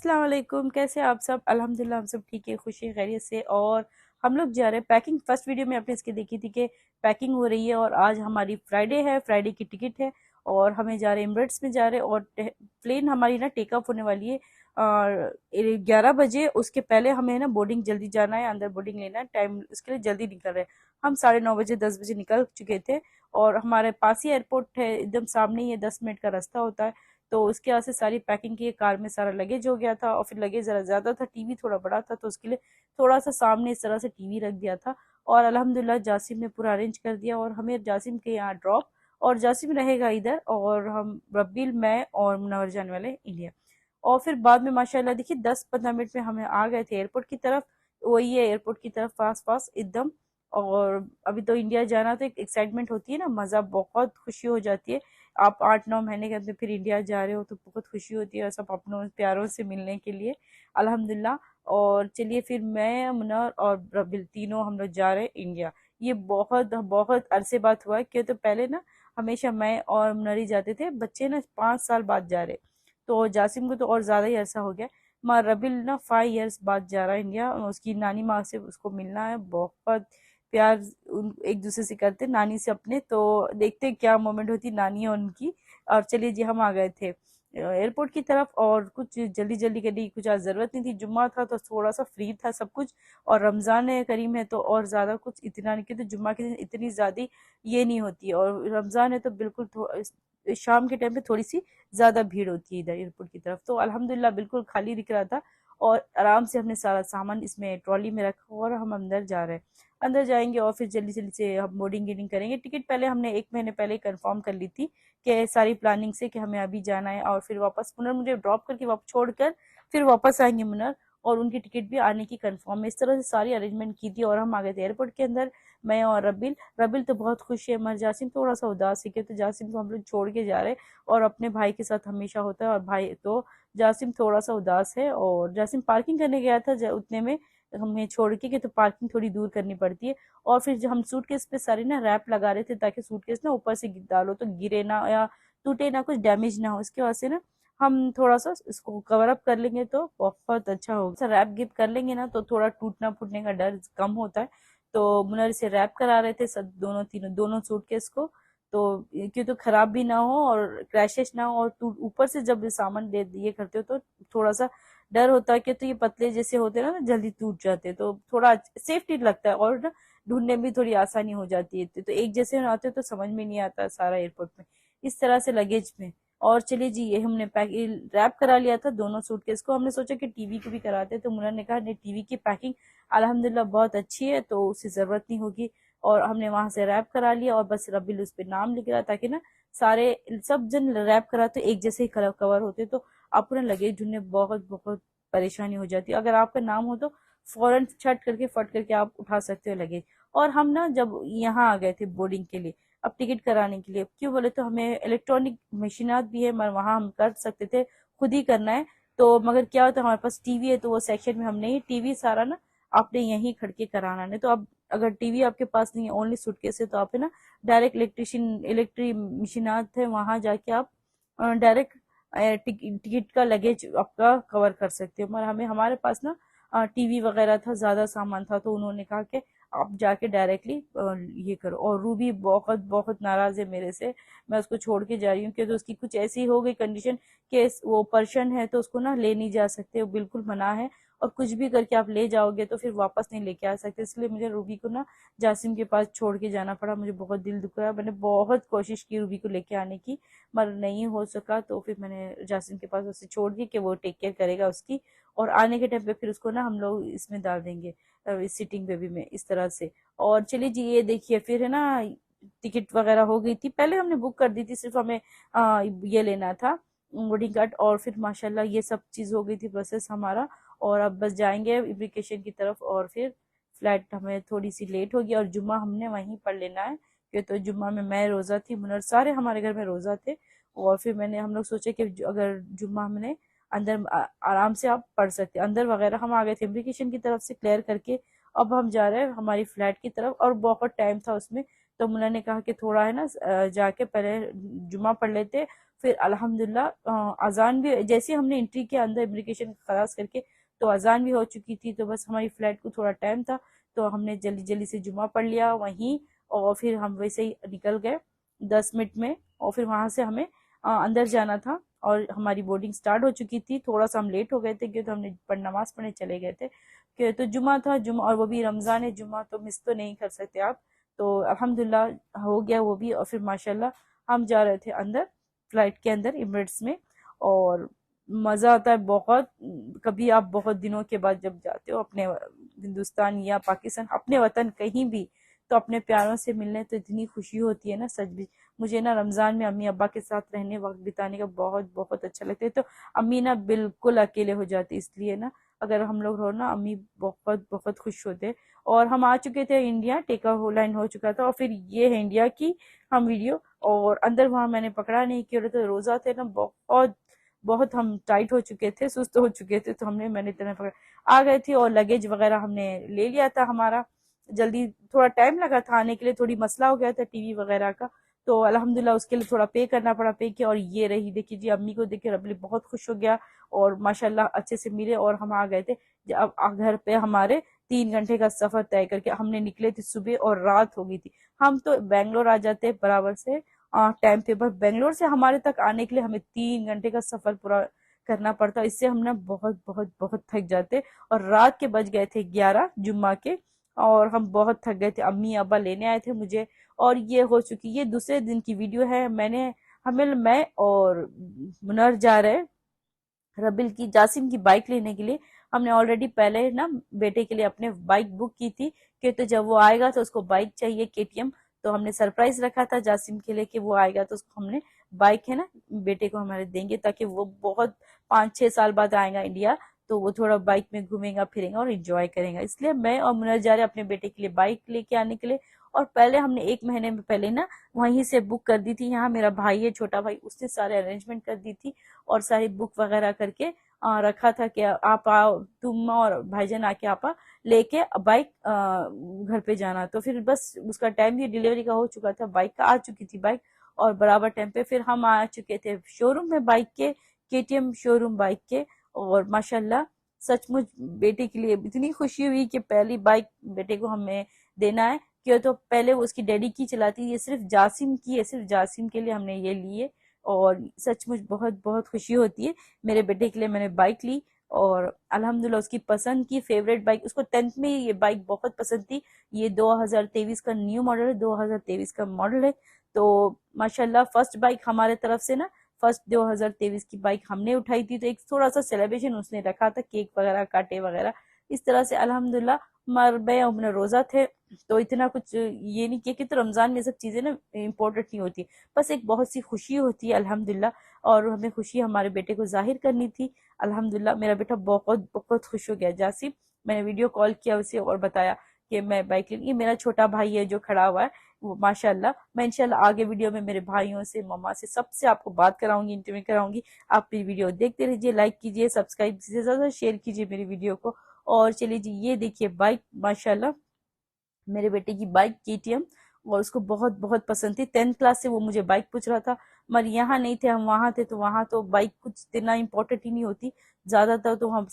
अस्सलाम वालेकुम। कैसे आप सब? अल्हम्दुलिल्लाह हम सब ठीक है, खुशी खैरियत से। और हम लोग जा रहे हैं पैकिंग। फर्स्ट वीडियो में आपने इसकी देखी थी कि पैकिंग हो रही है और आज हमारी फ्राइडे है, फ्राइडे की टिकट है और हमें जा रहे हैं एमिरेट्स में जा रहे हैं। और प्लेन हमारी ना टेक ऑफ होने वाली है 11 बजे। उसके पहले हमें ना बोर्डिंग जल्दी जाना है, अंदर बोर्डिंग लेना है, टाइम उसके लिए जल्दी निकल रहे हैं। हम 9:30 बजे 10 बजे निकल चुके थे और हमारे पास ही एयरपोर्ट है, एकदम सामने ही है, 10 मिनट का रास्ता होता है। तो उसके वजह से सारी पैकिंग की, कार में सारा लगेज हो गया था और फिर लगेज ज़रा ज़्यादा था, टीवी थोड़ा बड़ा था, तो उसके लिए थोड़ा सा सामने इस तरह से टीवी रख दिया था। और अल्हम्दुलिल्लाह जासिम ने पूरा अरेंज कर दिया और हमें जासिम के यहाँ ड्रॉप, और जासिम रहेगा इधर और हम रब्बिल, मैं और मुनव्वर जाने वाले इंडिया। और फिर बाद में माशाल्लाह देखिए 10-15 मिनट में हमें आ गए थे एयरपोर्ट की तरफ। वही है एयरपोर्ट की तरफ, फास्ट फास्ट एकदम। और अभी तो इंडिया जाना, तो एक एक्साइटमेंट होती है ना, मज़ा, बहुत खुशी हो जाती है। आप 8-9 महीने के अंदर फिर इंडिया जा रहे हो तो बहुत खुशी होती है, सब अपनों प्यारों से मिलने के लिए, अल्हम्दुलिल्लाह। और चलिए फिर मैं, मुनर और रबिल तीनों हम लोग जा रहे हैं इंडिया। ये बहुत बहुत अरसे बाद हुआ है, क्यों तो पहले ना हमेशा मैं और मुनरी जाते थे, बच्चे ना 5 साल बाद जा रहे। तो जासिम को तो और ज़्यादा ही अरसा हो गया। मगर रबिल ना 5 इयर्स बाद जा रहा है इंडिया, उसकी नानी माँ से उसको मिलना है। बहुत प्यार एक दूसरे से करते नानी से अपने, तो देखते हैं क्या मोमेंट होती नानी और उनकी। और चलिए जी, हम आ गए थे एयरपोर्ट की तरफ और कुछ जल्दी जल्दी करने की कुछ आज जरूरत नहीं थी। जुम्मा था तो थोड़ा सा फ्री था सब कुछ, और रमजान है करीम है तो और ज्यादा कुछ इतना नहीं, क्योंकि जुम्मा के दिन इतनी ज्यादा ये नहीं होती है, और रमजान है तो बिल्कुल शाम के टाइम पे थोड़ी सी ज्यादा भीड़ होती है इधर एयरपोर्ट की तरफ। तो अल्हम्दुलिल्लाह बिल्कुल खाली दिख रहा था और आराम से हमने सारा सामान इसमें ट्रॉली में रखा और हम अंदर जा रहे हैं। अंदर जाएंगे और फिर जल्दी जल्दी से हम बोर्डिंग गिडिंग करेंगे। टिकट पहले हमने 1 महीने पहले कंफर्म कर ली थी कि सारी प्लानिंग से कि हमें अभी जाना है, और फिर वापस मुनर मुझे ड्रॉप करके वापस छोड़कर फिर वापस आएंगे मुनर, और उनकी टिकट भी आने की कंफर्म है। इस तरह से सारी अरेंजमेंट की थी और हम आ गए थे एयरपोर्ट के अंदर, मैं और रबिल। रबिल तो बहुत खुश है, मगर जासिम थोड़ा सा उदास है, क्योंकि जासिम को हम लोग छोड़ के जा रहे हैं और अपने भाई के साथ हमेशा होता है, और भाई तो जासिम थोड़ा सा उदास है। और जासिम पार्किंग करने गया था उतने में हमें छोड़ के, कि तो पार्किंग थोड़ी दूर करनी पड़ती है। और फिर जब हम सूटकेस पे सारी ना रैप लगा रहे थे ताकि सूटकेस ना ऊपर से डालो तो गिरे ना या टूटे ना, कुछ डैमेज ना हो, इसके वजह से ना हम थोड़ा सा इसको कवर अप कर लेंगे तो बहुत अच्छा होगा। रैप गिप कर लेंगे ना तो थोड़ा टूटना फूटने का डर कम होता है। तो मुनर से रैप करा रहे थे सब, दोनों तीनों दोनों सूटकेस को, तो क्यों तो खराब भी ना हो और क्रैशेस ना हो। और ऊपर से जब सामान दे दिए करते हो तो थोड़ा सा डर होता है कि तो ये पतले जैसे होते हैं ना जल्दी टूट जाते हैं, तो थोड़ा सेफ्टी लगता है और ना ढूंढने में थोड़ी आसानी हो जाती है। तो एक जैसे आते तो समझ में नहीं आता सारा एयरपोर्ट में इस तरह से लगेज में। और चलिए जी, ये हमने पैक रैप करा लिया था दोनों सूटकेस को। हमने सोचा कि टीवी को भी कराते, तो मुन्ना ने कहा नहीं, टीवी की पैकिंग अल्हम्दुलिल्लाह बहुत अच्छी है तो उसे जरूरत नहीं होगी। और हमने वहां से रैप करा लिया और बस रबिल उस पे नाम लिख रहा, ताकि ना सारे सब जन रैप कराते एक जैसे ही कलर कवर होते, तो आपको ना लगेज ढूंढने बहुत बहुत परेशानी हो जाती है। अगर आपका नाम हो तो फौरन छट करके फट करके आप उठा सकते हो लगेज। और हम ना जब यहाँ आ गए थे बोर्डिंग के लिए, अब टिकट कराने के लिए, क्यों बोले तो हमें इलेक्ट्रॉनिक मशीनात भी है, मगर वहाँ हम कर सकते थे, खुद ही करना है। तो मगर क्या होता है, हमारे पास टीवी है तो वो सेक्शन में हम नहीं, टीवी सारा ना आपने यहीं खड़ के कराना। नहीं तो अब अगर टीवी आपके पास नहीं है, ओनली सूटकेस है, तो आप है ना डायरेक्ट इलेक्ट्रिक मशीनात है, वहां जाके आप डायरेक्ट टिकट का लगेज आपका कवर कर सकते हो। मगर हमें, हमारे पास ना टीवी वगैरह था, ज्यादा सामान था, तो उन्होंने कहा कि आप जाके डायरेक्टली ये करो। और रूबी बहुत बहुत नाराज है मेरे से, मैं उसको छोड़ के जा रही हूँ, क्योंकि उसकी कुछ ऐसी हो गई कंडीशन कि वो पर्सन है तो उसको ना ले नहीं जा सकते, वो बिल्कुल मना है। और कुछ भी करके आप ले जाओगे तो फिर वापस नहीं लेके आ सकते, इसलिए मुझे रूबी को ना जासिम के पास छोड़ के जाना पड़ा। मुझे बहुत दिल दुख रहा, मैंने बहुत कोशिश की रूबी को लेके आने की, मगर नहीं हो सका। तो फिर मैंने जासिम के पास उसे छोड़ दी कि वो टेक केयर करेगा उसकी, और आने के टाइम पे फिर उसको ना हम लोग इसमें डाल देंगे, इस सिटिंग बेबी में, इस तरह से। और चलिए जी, ये देखिए फिर है ना टिकट वगैरह हो गई थी, पहले हमने बुक कर दी थी, सिर्फ हमें ये लेना था बोर्डिंग कार्ड, और फिर माशाल्लाह ये सब चीज़ हो गई थी प्रोसेस हमारा। और अब बस जाएंगे इमिग्रेशन की तरफ, और फिर फ्लाइट हमें थोड़ी सी लेट होगी, और जुम्मा हमने वहीं पढ़ लेना है। कि तो जुम्मा में मैं रोज़ा थी, मुनर सारे हमारे घर में रोज़ा थे। और फिर हम लोग सोचे कि अगर जुम्मा हमने अंदर आराम से आप पढ़ सकते हैं अंदर वगैरह। हम आ गए थे इमिग्रेशन की तरफ से क्लियर करके, अब हम जा रहे हैं हमारी फ्लैट की तरफ, और बहुत टाइम था उसमें, तो मुन्ना ने कहा कि थोड़ा है ना जाके पहले जुमा पढ़ लेते, फिर अल्हम्दुलिल्लाह अजान भी जैसे हमने एंट्री किया अंदर इमिग्रेशन खलास करके, तो अजान भी हो चुकी थी, तो बस हमारी फ्लाइट को थोड़ा टाइम था, तो हमने जल्दी जल्दी से जुमा पढ़ लिया वहीं, और फिर हम वैसे ही निकल गए 10 मिनट में। और फिर वहां से हमें अंदर जाना था, और हमारी बोर्डिंग स्टार्ट हो चुकी थी। थोड़ा सा हम लेट हो गए थे क्योंकि हम नमाज पढ़ने चले गए थे, कि तो जुमा था, जुमा और वो भी रमजान है, जुमा तो मिस तो नहीं कर सकते आप। तो अल्हम्दुलिल्लाह हो गया वो भी, और फिर माशाल्लाह हम जा रहे थे अंदर, फ्लाइट के अंदर इमिरेट्स में। और मज़ा आता है बहुत। कभी आप बहुत दिनों के बाद जब जाते हो अपने हिंदुस्तान या पाकिस्तान, अपने वतन कहीं भी, तो अपने प्यारों से मिलने तो इतनी खुशी होती है ना, सच भी। मुझे ना रमज़ान में अम्मी अब्बा के साथ रहने, वक्त बिताने का बहुत बहुत अच्छा लगता है। तो अम्मी ना बिल्कुल अकेले हो जाती, इसलिए ना अगर हम लोग हो ना, अम्मी बहुत बहुत खुश होते। और हम आ चुके थे इंडिया, टेक ऑफ लाइन हो चुका था, और फिर ये है इंडिया की हम वीडियो। और अंदर वहां मैंने पकड़ा नहीं, क्यों तो रोजा थे ना, बहुत बहुत हम टाइट हो चुके थे, सुस्त हो चुके थे, तो मैंने इतना पकड़ा आ गए थे। और लगेज वगैरह हमने ले लिया था हमारा, जल्दी थोड़ा टाइम लगा था आने के लिए, थोड़ी मसला हो गया था टीवी वगैरह का, तो अल्हम्दुलिल्लाह उसके लिए थोड़ा पे करना पड़ा, पे किया। और ये रही देखिए जी, अम्मी को देख के रबली बहुत खुश हो गया, और माशाल्लाह अच्छे से मिले, और हम आ गए थे। अब घर पे हमारे 3 घंटे का सफर तय करके हमने निकले थे सुबह, और रात हो गई थी। हम तो बेंगलोर आ जाते बराबर से टाइम पे, पर बेंगलोर से हमारे तक आने के लिए हमें 3 घंटे का सफर पूरा करना पड़ता, इससे हम ना बहुत बहुत बहुत थक जाते। और रात के बज गए थे 11 जुम्मा के, और हम बहुत थक गए थे। अम्मी अब्बा लेने आए थे मुझे, और ये हो चुकी, ये दूसरे दिन की वीडियो है। मैं और मुनर जा रहे हैं रबिल की, जासिम की बाइक लेने के लिए। हमने ऑलरेडी पहले ना बेटे के लिए अपने बाइक बुक की थी, कि तो जब वो आएगा तो उसको बाइक चाहिए केटीएम। तो हमने सरप्राइज रखा था जासिम के लिए कि वो आएगा तो उसको हमने बाइक है ना बेटे को हमारे देंगे, ताकि वो बहुत 5-6 साल बाद आएगा इंडिया, तो वो थोड़ा बाइक में घूमेगा फिरेगा और इंजॉय करेगा। इसलिए मैं और मुनर जा रहे अपने बेटे के लिए बाइक लेके आने के लिए। और पहले हमने 1 महीने में पहले ना वहीं से बुक कर दी थी। यहाँ मेरा भाई है, छोटा भाई, उसने सारे अरेंजमेंट कर दी थी, और सारी बुक वगैरह करके रखा था कि आप आओ, तुम और भाईजान आके आप लेके बाइक घर पे जाना। तो फिर बस उसका टाइम भी डिलीवरी का हो चुका था, बाइक का आ चुकी थी बाइक, और बराबर टाइम पे फिर हम आ चुके थे शोरूम में बाइक के, केटीएम शोरूम बाइक के। और माशाल्लाह सचमुच बेटे के लिए इतनी खुशी हुई कि पहली बाइक बेटे को हमें देना है, क्यों तो पहले वो उसकी डैडी की चलाती, ये सिर्फ जासिम की है, सिर्फ जासिम के लिए हमने ये लिए। और सचमुच बहुत बहुत खुशी होती है। मेरे बेटे के लिए मैंने बाइक ली, और अल्हम्दुलिल्लाह उसकी पसंद की फेवरेट बाइक, उसको 10th में ये बाइक बहुत पसंद थी। ये 2023 का न्यू मॉडल है, 2023 का मॉडल है। तो माशाल्लाह फर्स्ट बाइक हमारे तरफ से ना, फर्स्ट 2023 की बाइक हमने उठाई थी, तो एक थोड़ा सा सेलिब्रेशन उसने रखा था, केक वगैरह काटे वगैरह, इस तरह से अल्हम्दुलिल्लाह। मैं अपने रोजा थे, तो इतना कुछ ये नहीं किया कि, तो रमजान में सब चीजें ना इम्पोर्टेंट नहीं होती, बस एक बहुत सी खुशी होती है अल्हम्दुलिल्लाह। और हमें खुशी हमारे बेटे को जाहिर करनी थी। अल्हम्दुलिल्लाह मेरा बेटा बहुत बहुत खुश हो गया। जासिम, मैंने वीडियो कॉल किया उसे और बताया कि मैं बाइक ले, ये मेरा छोटा भाई है जो खड़ा हुआ है, वो माशाल्लाह। मैं इंशाल्लाह आगे वीडियो में मेरे भाइयों से, मम्मा से, सबसे आपको बात कराऊंगी, इंटरव्यू कराऊंगी। आप मेरी वीडियो देखते रहिए, लाइक कीजिए, सब्सक्राइब से ज्यादा शेयर कीजिए मेरी वीडियो को। और चलिए जी, ये देखिए बाइक माशाल्लाह, मेरे बेटे की बाइक केटीएम, और उसको बहुत बहुत पसंद थी। 10th क्लास से वो मुझे बाइक पूछ रहा था, मगर यहाँ नहीं थे, हम वहां थे, तो वहां तो बाइक कुछ इतना इम्पोर्टेंट ही नहीं होती, ज्यादातर तो हम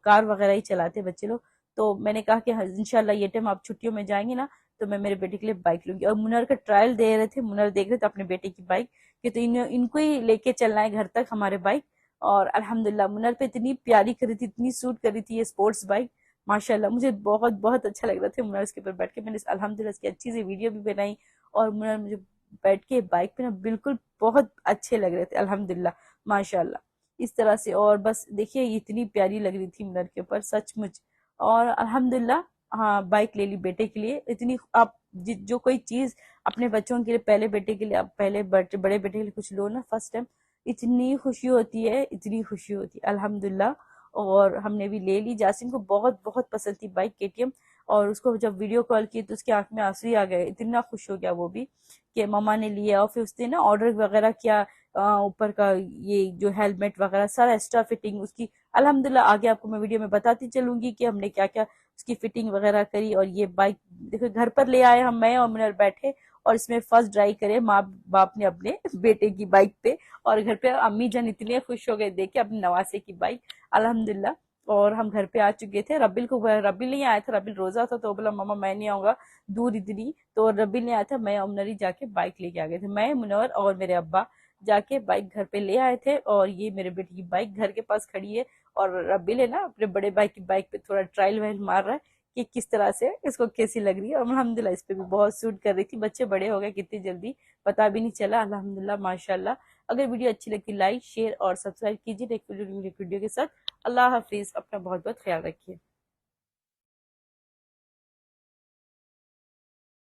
कार वगैरह ही चलाते बच्चे लोग। तो मैंने कहा कि हाँ, इंशाल्लाह ये टाइम आप छुट्टियों में जाएंगे ना, तो मैं मेरे बेटे के लिए बाइक लूंगी। और मुनर का ट्रायल दे रहे थे, मुनर देख रहे थे अपने बेटे की बाइक, कि तो इनको ही लेके चलना है घर तक हमारे बाइक। और अल्हम्दुलिल्लाह मुनर पे इतनी प्यारी करी थी, इतनी सूट करी थी ये स्पोर्ट्स बाइक, माशाल्लाह मुझे बहुत बहुत अच्छा लग रहा था मुनर उसके ऊपर बैठ के। मैंने अल्हम्दुलिल्लाह इसकी अच्छी सी वीडियो भी बनाई, और मुनर मुझे बैठ के बाइक पे ना बिल्कुल बहुत अच्छे लग रहे थे अल्हम्दुलिल्लाह, माशाल्लाह, इस तरह से। और बस देखिए इतनी प्यारी लग रही थी मुनर के ऊपर सचमुच। और अल्हम्दुलिल्लाह हाँ, बाइक ले ली बेटे के लिए। इतनी आप जो कोई चीज अपने बच्चों के लिए, पहले बेटे के लिए, आप पहले बड़े बेटे के लिए कुछ लो ना फर्स्ट टाइम, इतनी खुशी होती है, इतनी खुशी होती है अल्हम्दुलिल्लाह। और हमने भी ले ली। जासिम को बहुत बहुत पसंद थी बाइक केटीएम, और उसको जब वीडियो कॉल की तो उसकी आंख में आंसू ही आ गए, इतना खुश हो गया वो भी कि मम्मा ने लिया। और फिर उसने ना ऑर्डर वगैरह किया, ऊपर का ये जो हेलमेट वगैरह सारा एक्स्ट्रा फिटिंग उसकी, अल्हम्दुलिल्लाह आगे आपको मैं वीडियो में बताती चलूंगी कि हमने क्या क्या उसकी फिटिंग वगैरह करी। और ये बाइक देखो घर पर ले आए हम, मैं और मुनर बैठे, और इसमें फर्स्ट ड्राइव करे माँ बाप ने अपने बेटे की बाइक पे। और घर पे अम्मी जान इतने खुश हो गए देख के अपने नवासे की बाइक, अल्हम्दुलिल्लाह। और हम घर पे आ चुके थे। रबिल नहीं आया था, रबिल रोजा था, तो बोला मामा मैं नहीं आऊंगा, दूर इतनी। तो रबिल नहीं आया था, मैं और मुनरी जाके बाइक लेके आ गए थे। मैं, मुनवर और मेरे अब्बा जाके बाइक घर पे ले आए थे। और ये मेरे बेटे की बाइक घर के पास खड़ी है। और रबिल है ना अपने बड़े भाई की बाइक पे थोड़ा ट्रायल वायल मार रहा है कि किस तरह से इसको कैसी लग रही है। और अल्हम्दुलिल्लाह इस पे भी बहुत सूट कर रही थी। बच्चे बड़े हो गए कितनी जल्दी, पता भी नहीं चला। अल्हम्दुलिल्लाह माशाल्लाह। अगर वीडियो अच्छी लगती लाइक शेयर और सब्सक्राइब कीजिए। नेक्स्ट वीडियो के साथ। अल्लाह हाफिज। अपना बहुत बहुत ख्याल रखिए।